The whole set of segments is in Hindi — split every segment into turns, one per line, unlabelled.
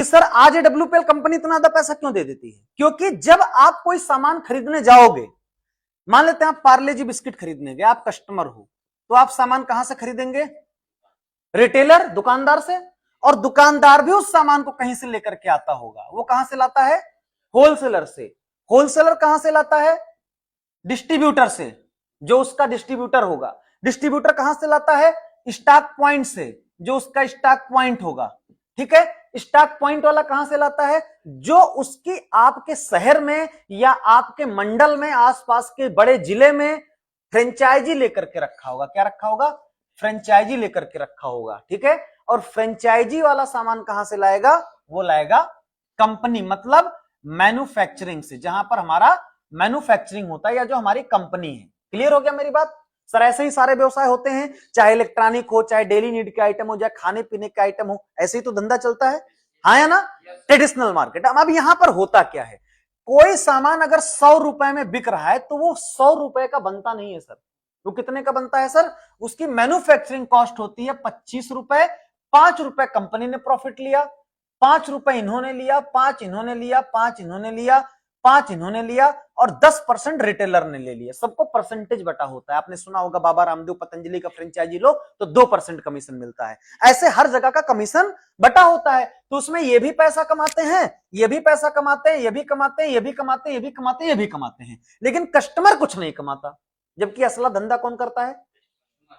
सर आज डब्ल्यूपीएल कंपनी इतना ज्यादा पैसा क्यों दे देती है? क्योंकि जब आप कोई सामान खरीदने जाओगे, मान लेते हैं आप पार्ले जी बिस्किट खरीदने गए, आप कस्टमर हो, तो आप सामान कहां से खरीदेंगे? रिटेलर, दुकानदार से। और दुकानदार भी उस सामान को कहीं से लेकर के आता होगा। वो कहां से लाता है? होलसेलर से। होलसेलर कहां से लाता है? डिस्ट्रीब्यूटर से, जो उसका डिस्ट्रीब्यूटर होगा। डिस्ट्रीब्यूटर कहां से लाता है? स्टॉक पॉइंट से, जो उसका स्टॉक पॉइंट होगा। ठीक है, स्टॉक पॉइंट वाला कहां से लाता है? जो उसकी आपके शहर में या आपके मंडल में, आसपास के बड़े जिले में फ्रेंचाइजी लेकर के रखा होगा। क्या रखा होगा? फ्रेंचाइजी लेकर के रखा होगा। ठीक है, और फ्रेंचाइजी वाला सामान कहां से लाएगा? वो लाएगा कंपनी, मतलब मैन्युफैक्चरिंग से, जहां पर हमारा मैन्युफैक्चरिंग होता है या जो हमारी कंपनी है। क्लियर हो गया मेरी बात? सर ऐसे ही सारे व्यवसाय होते हैं, चाहे इलेक्ट्रॉनिक हो, चाहे डेली नीड के आइटम हो, चाहे खाने पीने के आइटम हो, ऐसे ही तो धंधा चलता है। हाँ या ना? Traditional market. अब यहां पर होता क्या है, कोई सामान अगर 100 रुपए में बिक रहा है तो वो 100 रुपए का बनता नहीं है सर। वो कितने का बनता है सर? उसकी मैन्युफैक्चरिंग कॉस्ट होती है 25 रुपए। 5 रुपए कंपनी ने प्रॉफिट लिया, 5 रुपए इन्होंने लिया, 5 इन्होंने लिया, 5 इन्होंने लिया, 5 इन्होंने लिया, और 10% रिटेलर ने ले लिया। सबको परसेंटेज बटा होता है। आपने सुना होगा बाबा रामदेव पतंजलि का फ्रेंचाइजी लो तो 2% कमीशन मिलता है। ऐसे हर जगह का कमीशन बटा होता है। तो उसमें ये भी पैसा कमाते हैं, ये भी पैसा कमाते हैं, ये भी कमाते हैं, ये भी कमाते हैं, ये भी कमाते हैं, ये भी कमाते हैं, लेकिन कस्टमर कुछ नहीं कमाता। जबकि असला धंधा कौन करता है?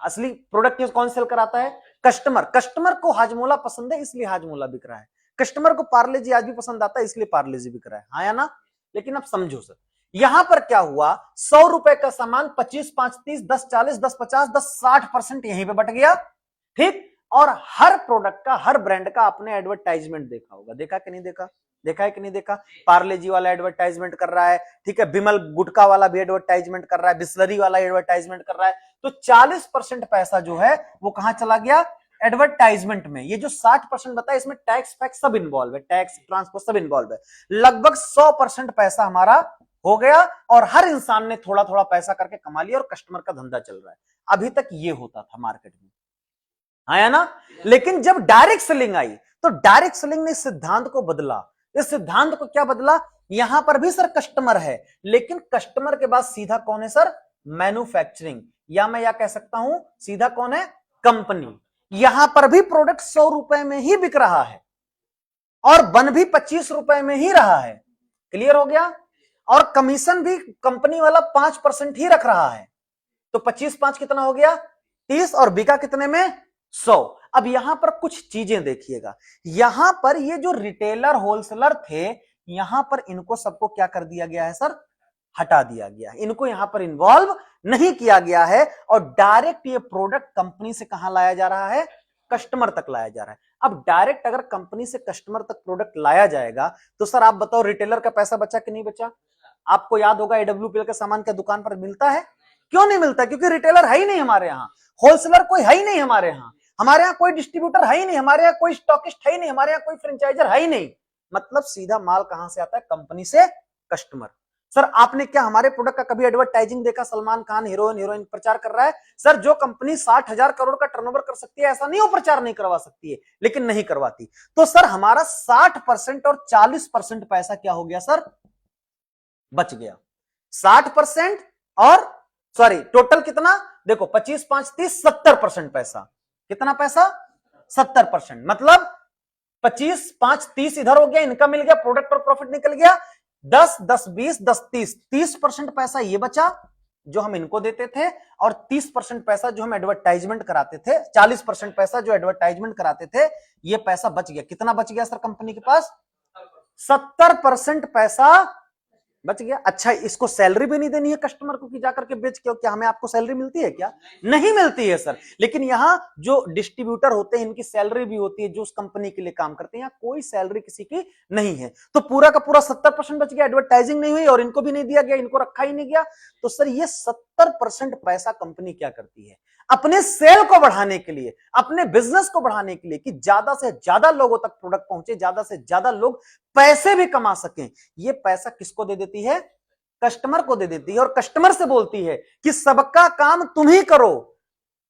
असली प्रोडक्ट कौन सेल कराता है? कस्टमर। कस्टमर को हाजमोला पसंद है इसलिए हाजमोला बिक रहा है। कस्टमर को पार्ले जी आज भी पसंद आता है इसलिए पार्ले जी बिक रहा है। हाँ या ना? लेकिन अब समझो सर, यहां पर क्या हुआ, 100 रुपए का सामान 25, 5, 30, 10, 40, 10, 50, 10, 60% यहीं पे बट गया। ठीक, और हर प्रोडक्ट का, हर ब्रांड का आपने एडवर्टाइजमेंट देखा होगा। देखा कि नहीं देखा? देखा है कि नहीं देखा? पार्ले जी वाला एडवर्टाइजमेंट कर रहा है, ठीक है, बिमल गुटका वाला भी एडवर्टाइजमेंट कर रहा है, बिस्लरी वाला एडवर्टाइजमेंट कर रहा है। तो 40% पैसा जो है वो कहां चला गया? एडवर्टाइजमेंट में। ये जो 60% बताया इसमें टैक्स फैक्स सब इन्वॉल्व है, टैक्स ट्रांसपोर्ट सब इन्वॉल्व है। लगभग 100% पैसा हमारा हो गया, और हर इंसान ने थोड़ा थोड़ा पैसा करके कमा लिया, और कस्टमर का धंधा चल रहा है। अभी तक ये होता था मार्केट में। आया ना? लेकिन जब डायरेक्ट सेलिंग आई तो डायरेक्ट सेलिंग ने इस सिद्धांत को बदला। इस सिद्धांत को क्या बदला? यहां पर भी सर कस्टमर है, लेकिन कस्टमर के बाद सीधा कौन है सर? मैन्युफैक्चरिंग, या मैं या कह सकता हूं सीधा कौन है? कंपनी। यहां पर भी प्रोडक्ट 100 रुपए में ही बिक रहा है, और बन भी 25 रुपए में ही रहा है। क्लियर हो गया? और कमीशन भी कंपनी वाला 5% ही रख रहा है। तो 25, 5 कितना हो गया? 30, और बिका कितने में? 100। अब यहां पर कुछ चीजें देखिएगा। यहां पर ये जो रिटेलर होलसेलर थे, यहां पर इनको सबको क्या कर दिया गया है सर? हटा दिया गया है। इनको यहां पर इन्वॉल्व नहीं किया गया है, और डायरेक्ट ये प्रोडक्ट कंपनी से कहां लाया जा रहा है? कस्टमर तक लाया जा रहा है। अब डायरेक्ट अगर कंपनी से कस्टमर तक प्रोडक्ट लाया जाएगा तो सर आप बताओ, रिटेलर का पैसा बचा कि नहीं बचा? आपको याद होगा एडब्ल्यूपीएल का सामान क्या दुकान पर मिलता है? क्यों नहीं मिलता? क्योंकि रिटेलर है ही नहीं हमारे यहाँ, होलसेलर कोई है ही नहीं हमारे यहाँ, हमारे यहाँ कोई डिस्ट्रीब्यूटर है ही नहीं, हमारे यहाँ कोई स्टॉकिस्ट है ही नहीं, हमारे यहाँ कोई फ्रेंचाइजर है ही नहीं। मतलब सीधा माल कहां से आता है? कंपनी से कस्टमर। सर आपने क्या हमारे प्रोडक्ट का कभी एडवर्टाइजिंग देखा? सलमान खान हीरोइन प्रचार कर रहा है। सर जो कंपनी 60,000 करोड़ का टर्नओवर कर सकती है, ऐसा नहीं वो प्रचार नहीं करवा सकती है, लेकिन नहीं करवाती। तो सर हमारा 60% और 40% पैसा क्या हो गया सर? बच गया। 60% और सॉरी टोटल कितना देखो, 25, 5, 30, 70% पैसा। कितना पैसा? 70%। मतलब 25, 5, 30 इधर हो गया, इनका मिल गया, प्रोडक्ट और प्रॉफिट निकल गया। 10, 10, 20, 10, 30, 30% पैसा ये बचा जो हम इनको देते थे, और 30% पैसा जो हम एडवर्टाइजमेंट कराते थे, 40% पैसा जो एडवर्टाइजमेंट कराते थे, ये पैसा बच गया। कितना बच गया सर कंपनी के पास? 70% पैसा बच गया। अच्छा, इसको सैलरी भी नहीं देनी है कस्टमर को कि जाकर के बेच के, क्या हमें आपको सैलरी मिलती है क्या? नहीं मिलती है सर। लेकिन यहाँ जो डिस्ट्रीब्यूटर होते हैं इनकी सैलरी भी होती है, जो उस कंपनी के लिए काम करते हैं। यहाँ कोई सैलरी किसी की नहीं है। तो पूरा का पूरा 70% बच गया, एडवर्टाइजिंग नहीं हुई और इनको भी नहीं दिया गया, इनको रखा ही नहीं गया। तो सर ये 70% पैसा कंपनी क्या करती है? अपने सेल को बढ़ाने के लिए, अपने बिजनेस को बढ़ाने के लिए, कि ज्यादा से ज्यादा लोगों तक प्रोडक्ट पहुंचे, ज्यादा से ज्यादा लोग पैसे भी कमा सकें, ये पैसा किसको दे देती है? कस्टमर को दे देती है। और कस्टमर से बोलती है कि सबका काम तुम ही करो।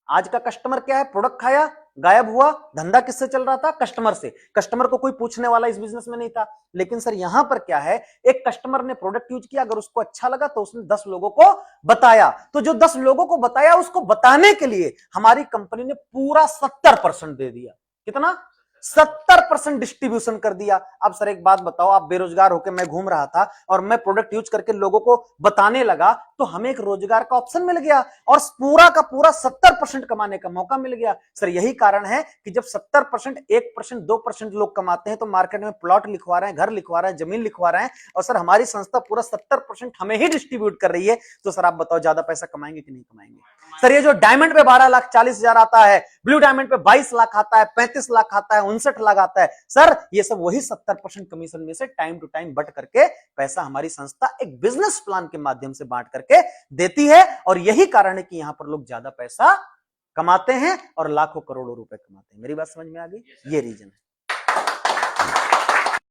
आज का कस्टमर क्या है? प्रोडक्ट खाया, गायब हुआ। धंधा किससे चल रहा था? कस्टमर से। कस्टमर को कोई पूछने वाला इस बिजनेस में नहीं था। लेकिन सर यहां पर क्या है, एक कस्टमर ने प्रोडक्ट यूज किया, अगर उसको अच्छा लगा तो उसने 10 लोगों को बताया, तो जो 10 लोगों को बताया उसको बताने के लिए हमारी कंपनी ने पूरा 70% दे दिया। कितना? 70% डिस्ट्रीब्यूशन कर दिया। अब सर एक बात बताओ, आप बेरोजगार होकर, मैं घूम रहा था और मैं प्रोडक्ट यूज करके लोगों को बताने लगा, तो हमें एक रोजगार का ऑप्शन मिल गया और पूरा का पूरा 70% कमाने का मौका मिल गया। सर यही कारण है कि जब 70%, 1%, 2% लोग कमाते हैं तो मार्केट में प्लॉट लिखवा रहे हैं, घर लिखवा रहे हैं, जमीन लिखवा रहे हैं, और सर हमारी संस्था पूरा 70% हमें ही डिस्ट्रीब्यूट कर रही है। तो सर आप बताओ ज्यादा पैसा कमाएंगे कि नहीं कमाएंगे? सर ये जो डायमंड पे 12,40,000 आता है, ब्लू डायमंड पे 22 लाख आता है, 35 लाख आता है, 59 लाख आता है, सर ये सब वही 70% कमीशन में से टाइम टू टाइम बट करके पैसा हमारी संस्था एक बिजनेस प्लान के माध्यम से बांट करके देती है। और यही कारण है कि यहां पर लोग ज्यादा पैसा कमाते हैं और लाखों करोड़ों रुपए कमाते हैं। मेरी बात समझ में आ गई? ये रीजन है।